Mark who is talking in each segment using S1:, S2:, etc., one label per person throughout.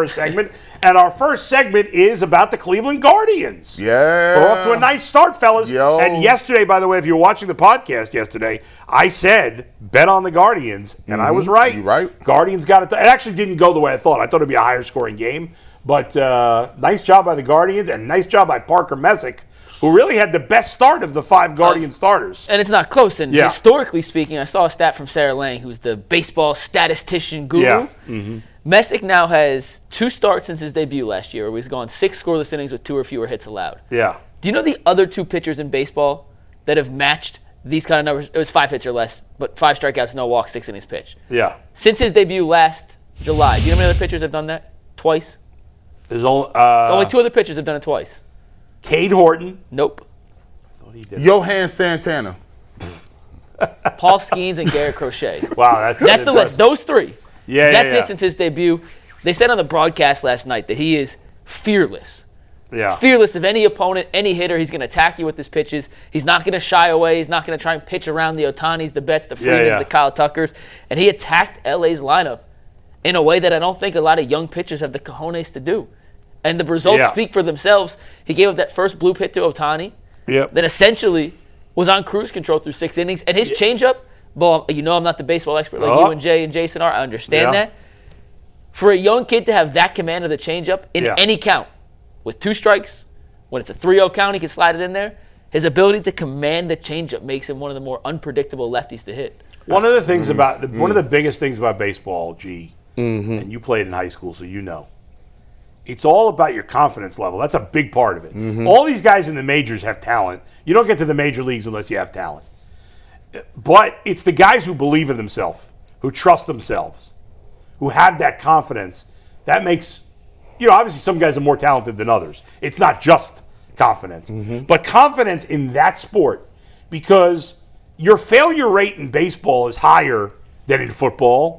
S1: first segment, and our first segment is about the Cleveland Guardians.
S2: Yeah.
S1: We're off to a nice start, fellas.
S2: Yo.
S1: And yesterday, by the way, if you were watching the podcast yesterday, I said bet on the Guardians, and I was right.
S2: You're right.
S1: Guardians got it. It actually didn't go the way I thought. I thought it'd be a higher scoring game, but nice job by the Guardians, and nice job by Parker Messick, who really had the best start of the 5 Guardian starters.
S3: And it's not close. And historically speaking, I saw a stat from Sarah Lang, who's the baseball statistician guru.
S1: Yeah. Mm-hmm.
S3: Messick now has 2 starts since his debut last year, where he's gone 6 scoreless innings with 2 or fewer hits allowed.
S1: Yeah.
S3: Do you know the other 2 pitchers in baseball that have matched these kind of numbers? It was 5 hits or less, but 5 strikeouts, no walks, 6 innings pitched.
S1: Yeah.
S3: Since his debut last July, do you know how many other pitchers have done that? Twice?
S1: There's only,
S3: Only 2 other pitchers have done it twice.
S1: Cade Horton.
S3: Nope.
S2: Johan Santana.
S3: Paul Skeens and Garrett Crochet.
S1: Wow,
S3: that's the list. Those 3. That's
S1: Yeah.
S3: it since his debut. They said on the broadcast last night that he is fearless.
S1: Yeah.
S3: Fearless of any opponent, any hitter. He's going to attack you with his pitches. He's not going to shy away. He's not going to try and pitch around the Otanis, the Betts, the Freedens, the Kyle Tuckers. And he attacked LA's lineup in a way that I don't think a lot of young pitchers have the cojones to do. And the results speak for themselves. He gave up that first bloop hit to Otani.
S1: Yep.
S3: That essentially was on cruise control through 6 innings. And his changeup, well, you know I'm not the baseball expert like you and Jay and Jason are. I understand that. For a young kid to have that command of the changeup in any count, with 2 strikes, when it's a 3-0 count, he can slide it in there. His ability to command the changeup makes him one of the more unpredictable lefties to hit.
S1: One of the things one of the biggest things about baseball, G, and you played in high school, so you know. It's all about your confidence level. That's a big part of it. All these guys in the majors have talent. You don't get to the major leagues unless you have talent. But it's the guys who believe in themselves, who trust themselves, who have that confidence. That makes, obviously some guys are more talented than others. It's not just confidence. But confidence in that sport, because your failure rate in baseball is higher than in football.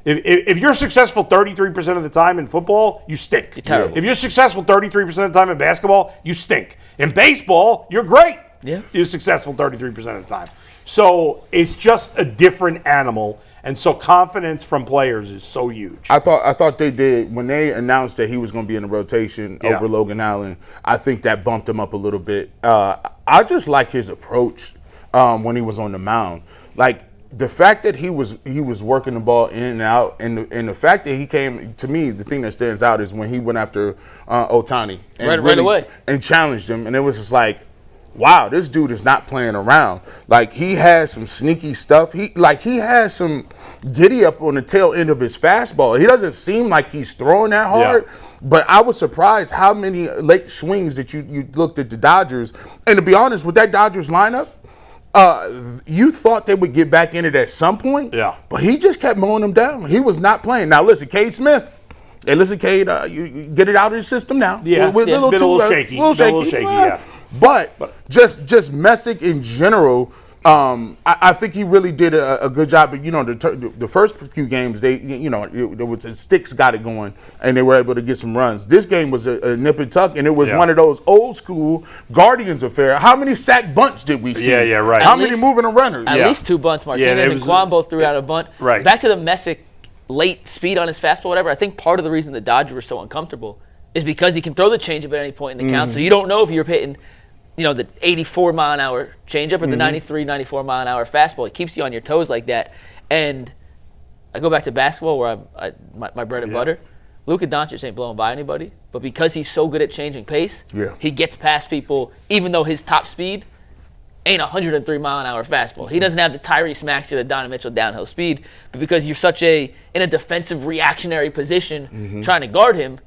S1: If you're successful 33% of the time in football, you stink.
S3: You're terrible.
S1: If you're successful 33% of the time in basketball, you stink. In baseball, you're great.
S3: Yeah.
S1: You're successful 33% of the time. So it's just a different animal, and so confidence from players is so huge.
S2: I thought they did when they announced that he was going to be in the rotation over Logan Allen. I think that bumped him up a little bit. I just like his approach when he was on the mound. Like, the fact that he was working the ball in and out, and the fact that he came, to me, the thing that stands out is when he went after Otani and
S3: right away
S2: and challenged him, and it was just like, wow, this dude is not playing around. Like, he has some sneaky stuff. He has some giddy up on the tail end of his fastball. He doesn't seem like he's throwing that hard. But I was surprised how many late swings that you looked at the Dodgers, and to be honest, with that Dodgers lineup, you thought they would get back in it at some point, but he just kept mowing them down. He was not playing. Now, listen, Cade Smith. Hey, listen, Cade, you get it out of your system now.
S1: Yeah,
S2: we're
S1: a little shaky.
S2: But just Messick in general, I think he really did a good job. But the first few games, the sticks got it going, and they were able to get some runs. This game was a nip and tuck, and it was one of those old school Guardians affair. How many sack bunts did we see?
S1: Yeah, right.
S2: How many moving runners?
S3: At least 2 bunts. Martinez and Kwan both threw out a bunt.
S1: Right.
S3: Back to the Messick late speed on his fastball, whatever. I think part of the reason the Dodgers were so uncomfortable is because he can throw the changeup at any point in the count. So you don't know if you're hitting the 84-mile-an-hour changeup or the 93, 94-mile-an-hour fastball. It keeps you on your toes like that. And I go back to basketball where my bread and butter. Luka Doncic ain't blowing by anybody, but because he's so good at changing pace, he gets past people, even though his top speed ain't 103-mile-an-hour fastball. He doesn't have the Tyrese Maxey or the Donovan Mitchell downhill speed, but because you're in a defensive reactionary position trying to guard him,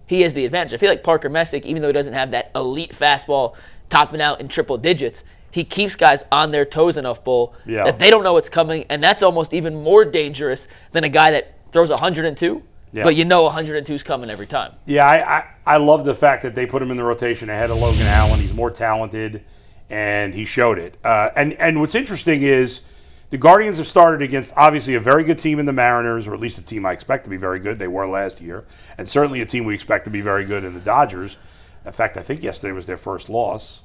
S3: he has the advantage. I feel like Parker Messick, even though he doesn't have that elite fastball topping out in triple digits, he keeps guys on their toes enough, Bull, that they don't know what's coming, and that's almost even more dangerous than a guy that throws 102, but 102 is coming every time.
S1: Yeah, I love the fact that they put him in the rotation ahead of Logan Allen. He's more talented, and he showed it. And what's interesting is the Guardians have started against, obviously, a very good team in the Mariners, or at least a team I expect to be very good. They were last year. And certainly a team we expect to be very good in the Dodgers. In fact, I think yesterday was their first loss.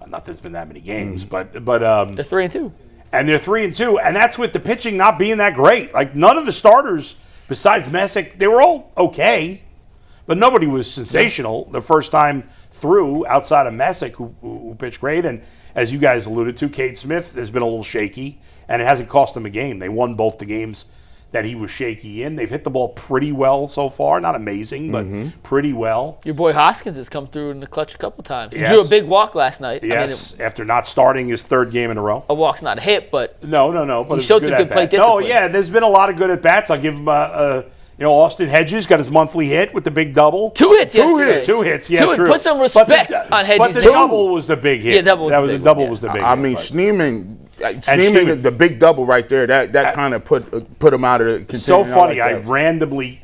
S1: Not that it's been that many games, but
S3: they're 3-2.
S1: And they're 3-2, and that's with the pitching not being that great. Like, none of the starters, besides Messick, they were all okay. but nobody was sensational the first time through outside of Messick, who pitched great. And as you guys alluded to, Cade Smith has been a little shaky, and it hasn't cost them a game. They won both the games that he was shaky in. They've hit the ball pretty well so far. Not amazing, but pretty well.
S3: Your boy Hoskins has come through in the clutch a couple times. He
S1: Yes.
S3: drew a big walk last night.
S1: Yes, after not starting his third game in a row.
S3: A walk's not a hit, but
S1: No. But
S3: He
S1: it's
S3: showed some good
S1: at-bat.
S3: plate discipline.
S1: No, yeah, there's been a lot of good at bats. I'll give him Austin Hedges got his monthly hit with the big double.
S3: 2 hits yesterday.
S2: hits.
S1: 2 hits, yeah,
S3: Two hits.
S1: true.
S3: Put some
S1: But
S3: respect
S1: the-
S3: on Hedges'
S1: But the
S3: name.
S1: double was the big hit.
S3: Yeah, double was
S1: that
S3: the
S1: was
S3: big
S1: the double
S3: one,
S1: was the
S3: yeah.
S1: big
S2: I
S1: hit.
S2: mean,
S1: but-
S2: Schneemann,
S1: Schneemann-
S2: the big double right there, that kind of put him out of the contention.
S1: so funny. I
S2: like that.
S1: randomly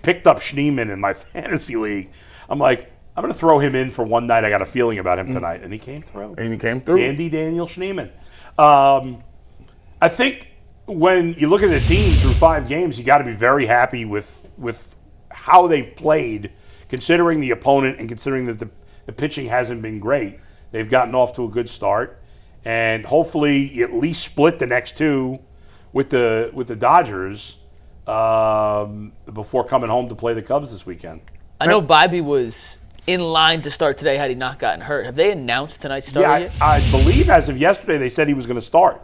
S1: picked up Schneemann in my fantasy league. I'm like, I'm going to throw him in for one night. I got a feeling about him tonight, and he came through.
S2: And he came through.
S1: Andy Daniel Schneemann. I think when you look at the team through 5 games, you got to be very happy with how they've played, considering the opponent and considering that the pitching hasn't been great. They've gotten off to a good start, and hopefully at least split the next 2 with the Dodgers before coming home to play the Cubs this weekend.
S3: I know Bobby was in line to start today had he not gotten hurt. Have they announced tonight's start yet?
S1: I believe as of yesterday they said he was going to start.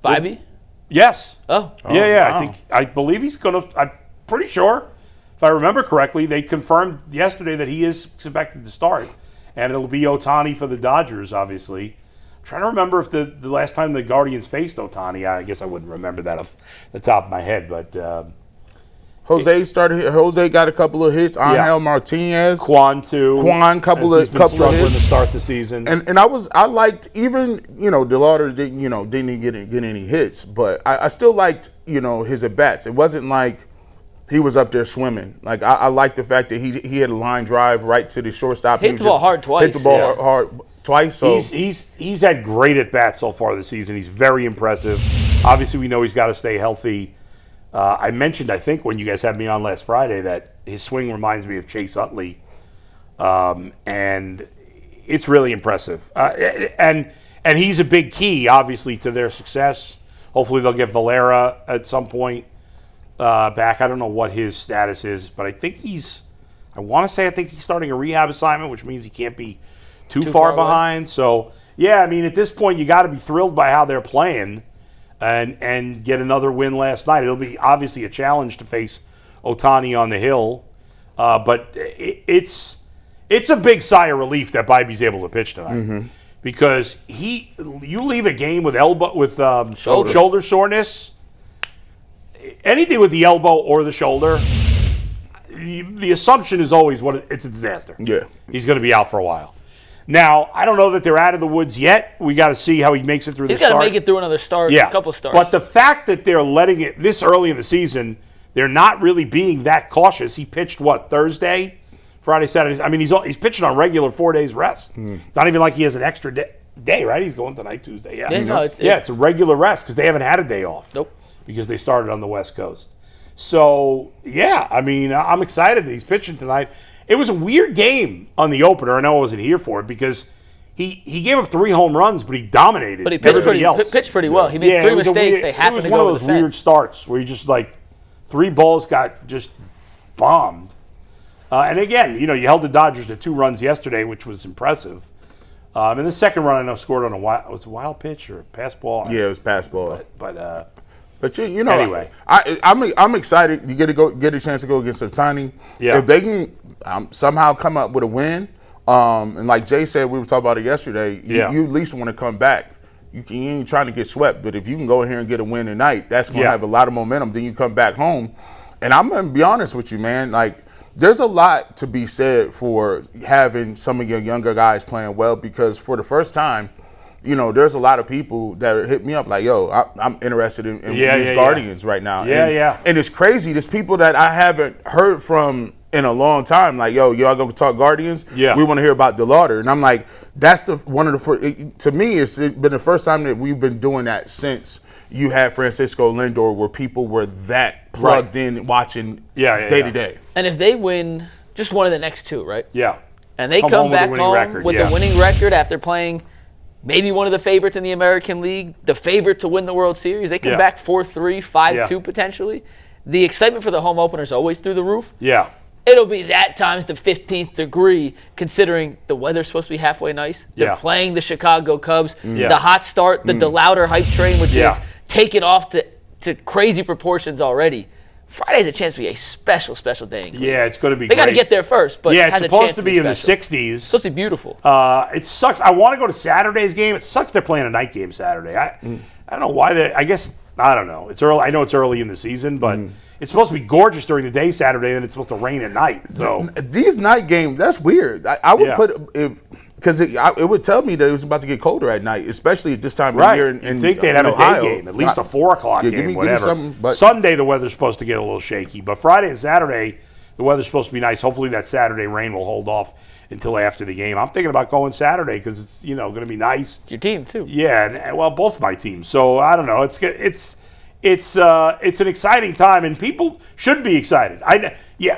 S3: Bobby?
S1: Yes.
S3: Oh.
S1: Yeah.
S2: Wow.
S1: I believe he's going to. I'm pretty sure, if I remember correctly, they confirmed yesterday that he is expected to start, and it'll be Ohtani for the Dodgers. Obviously, I'm trying to remember if the last time the Guardians faced Ohtani. I guess I wouldn't remember that off the top of my head, but
S2: Jose got a couple of hits. Angel Martinez,
S1: Quan too.
S2: couple
S1: as
S2: of
S1: he's been struggling
S2: hits
S1: to start the season.
S2: And I liked even DeLauder didn't get any hits, but I still liked his at bats. It wasn't like he was up there swimming. Like I liked the fact that he had a line drive right to the shortstop.
S3: Hit the ball hard twice.
S2: Hit the ball
S3: Yeah.
S2: hard twice. So
S1: he's had great at bats so far this season. He's very impressive. Obviously, we know he's got to stay healthy. I mentioned, I think, when you guys had me on last Friday, that his swing reminds me of Chase Utley, and it's really impressive. And he's a big key, obviously, to their success. Hopefully, they'll get Valera at some point back. I don't know what his status is, but I think he's starting a rehab assignment, which means he can't be too far
S3: far away.
S1: behind. So, yeah, I mean, at this point, you got to be thrilled by how they're playing. And get another win last night. It'll be obviously a challenge to face Ohtani on the hill, but it's a big sigh of relief that Bibby's able to pitch tonight because you leave a game with shoulder soreness, anything with the elbow or the shoulder. The assumption is always it's a disaster.
S2: Yeah,
S1: he's going to be out for a while. Now, I don't know that they're out of the woods yet. We got to see how he makes it through the start.
S3: He's got to make it through another start,
S1: Yeah.
S3: a couple starts.
S1: But the fact that they're letting it this early in the season, they're not really being that cautious. He pitched, Thursday, Friday, Saturday. I mean, he's pitching on regular 4 days rest. It's not even like he has an extra day, right? He's going tonight, Tuesday. Yeah, it's a regular rest because they haven't had a day off.
S3: Nope.
S1: Because they started on the West Coast. So, yeah, I mean, I'm excited that he's pitching tonight. It was a weird game on the opener. I know I wasn't here for it because he gave up 3 home runs, but he dominated.
S3: But he pitched pretty well. He made 3 mistakes. They happened to go over the fence.
S1: It was one of those weird starts where you just 3 balls got just bombed. And again, you held the Dodgers to 2 runs yesterday, which was impressive. And the second run I know scored on was a wild pitch or a pass ball.
S2: Yeah, it was pass ball.
S1: But
S2: anyway, I'm excited. You get a chance to go against Ohtani.
S1: Yeah.
S2: If they can somehow come up with a win, and like Jay said, we were talking about it yesterday. You at least want to come back. You ain't trying to get swept, but if you can go in here and get a win tonight, that's going to have a lot of momentum. Then you come back home, and I'm going to be honest with you, man. There's a lot to be said for having some of your younger guys playing well because for the first time, there's a lot of people that hit me up like, yo, I'm interested in these Guardians right now. And it's crazy. There's people that I haven't heard from in a long time. Like, yo, y'all going to talk Guardians?
S1: Yeah.
S2: We want to hear about DeLauder. And I'm like, that's one of the first. To me, it's been the first time that we've been doing that since you had Francisco Lindor where people were that plugged in watching day to day.
S3: And if they win just one of the next 2, right?
S1: Yeah.
S3: And they come back home with
S1: the
S3: the winning record after playing maybe one of the favorites in the American League, the favorite to win the World Series. They come back 4-3, 5-2 potentially. The excitement for the home opener is always through the roof.
S1: Yeah.
S3: it'll be that times the 15th degree, considering the weather's supposed to be halfway nice. They're playing the Chicago Cubs. The hot start, the DeLauder hype train, which is taken off to crazy proportions already. Friday's a chance to be a special day in Cleveland.
S1: Yeah, it's going to be
S3: They got to get there first, but
S1: yeah,
S3: it has
S1: it's
S3: a chance
S1: supposed to be in the
S3: special.
S1: 60s.
S3: It's supposed to be beautiful.
S1: It sucks. I want to go to Saturday's game. It sucks they're playing a night game Saturday. I don't know why they. I guess I don't know. It's early. I know it's early in the season, but it's supposed to be gorgeous during the day Saturday, and it's supposed to rain at night. So
S2: these night games, that's weird. I would put because it would tell me that it was about to get colder at night, especially at this time of year.
S1: You think they'd have
S2: Ohio.
S1: a day game, at least a 4 o'clock game,
S2: give me
S1: whatever.
S2: something, but
S1: Sunday the weather's supposed to get a little shaky, but Friday and Saturday the weather's supposed to be nice. Hopefully that Saturday rain will hold off until after the game. I'm thinking about going Saturday because it's going to be nice.
S3: It's your team too.
S1: Yeah, and well, both my teams. So I don't know. It's an exciting time, and people should be excited.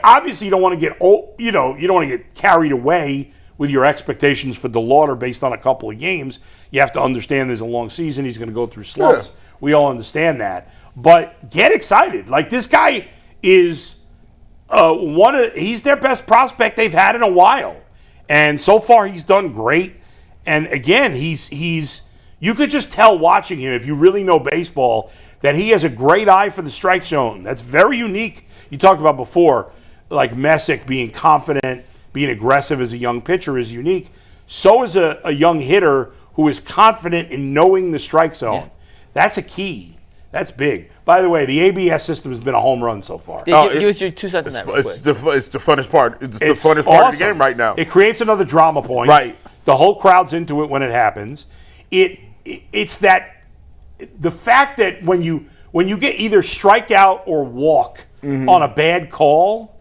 S1: Obviously you don't want to get you don't want to get carried away with your expectations for DeLauder based on a couple of games. You have to understand there's a long season. He's going to go through slumps. Yeah. We all understand that. But get excited. Like, this guy is he's their best prospect they've had in a while. And so far he's done great. And again, he's you could just tell watching him, if you really know baseball, that he has a great eye for the strike zone. That's very unique. You talked about before, like Messick being confident, being aggressive as a young pitcher is unique. So is a young hitter who is confident in knowing the strike zone. Yeah. That's a key. That's big. By the way, the ABS system has been a home run so far.
S3: Yeah, give us your 2 cents on that real quick.
S2: It's the funnest part. It's the funnest part of the game right now.
S1: It creates another drama point.
S2: Right.
S1: The whole crowd's into it when it happens. It's that the fact that when you get either strikeout or walk on a bad call,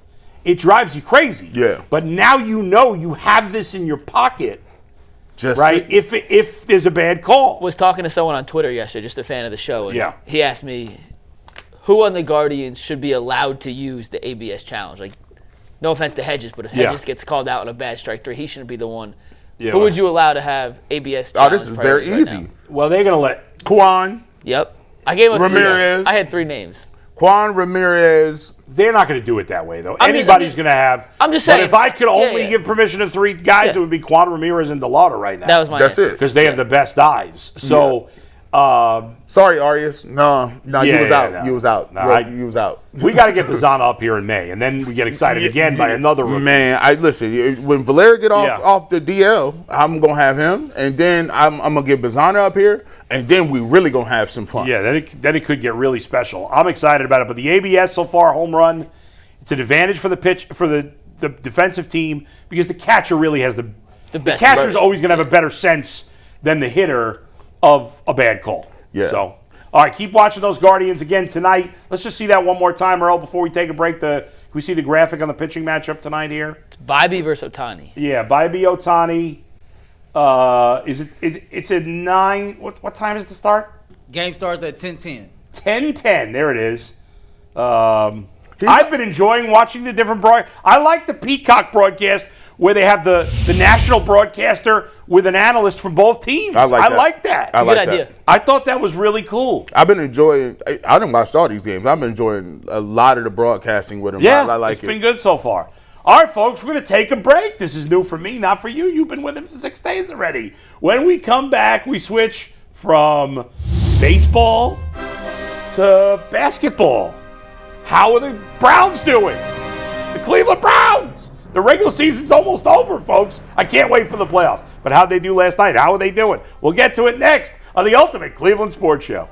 S1: it drives you crazy.
S2: Yeah.
S1: But now you have this in your pocket,
S2: just
S1: right? If there's a bad call.
S3: Was talking to someone on Twitter yesterday, just a fan of the show, and he asked me, who on the Guardians should be allowed to use the ABS challenge? Like, no offense to Hedges, but if Hedges gets called out on a bad strike three, he shouldn't be the one. Yeah. Who would you allow to have ABS challenge?
S2: Oh, this is very easy.
S1: Well, they're going to let
S2: Quan.
S3: Yep. I gave him
S2: Ramirez.
S3: I had 3 names.
S2: Quan, Ramirez.
S1: They're not going to do it that way, though. Anybody's going to have.
S3: I'm just saying.
S1: But if I could only give permission to 3 guys, it would be Quan, Ramirez, and DeLauder right now.
S3: That was my answer.
S2: That's it.
S1: Because they have the best eyes. So.
S2: Sorry, Arias. No, you was out.
S1: No.
S2: You was out.
S1: No,
S2: you was out.
S1: We got to get Bazzana up here in May, and then we get excited again by another rookie.
S2: Man, listen. When Valera get off the DL, I'm gonna have him, and then I'm gonna get Bazzana up here, and then we really gonna have some fun.
S1: Yeah, then it could get really special. I'm excited about it. But the ABS so far, home run, it's an advantage for the defensive team because the catcher really has the best. The catcher's always gonna have a better sense than the hitter of a bad call.
S2: Yeah.
S1: So, all right, keep watching those Guardians again tonight. Let's just see that one more time, Earl, before we take a break. Can we see the graphic on the pitching matchup tonight here?
S3: Bybee versus Ohtani.
S1: Yeah, Bybee Ohtani. It's at 9. What time is it to start?
S4: Game starts at 10:10.
S1: 10:10. There it is. I've been enjoying watching the different broadcasts. I like the Peacock broadcast where they have the national broadcaster with an analyst from both teams. I like that.
S3: Good idea.
S1: I thought that was really cool.
S2: I've been enjoying. I didn't watch all these games. I've been enjoying a lot of the broadcasting with them.
S1: Yeah,
S2: I like
S1: it's been good so far. All right, folks, we're going to take a break. This is new for me, not for you. You've been with it for 6 days already. When we come back, we switch from baseball to basketball. How are the Browns doing? The Cleveland Browns. The regular season's almost over, folks. I can't wait for the playoffs. But how'd they do last night? How are they doing? We'll get to it next on the Ultimate Cleveland Sports Show.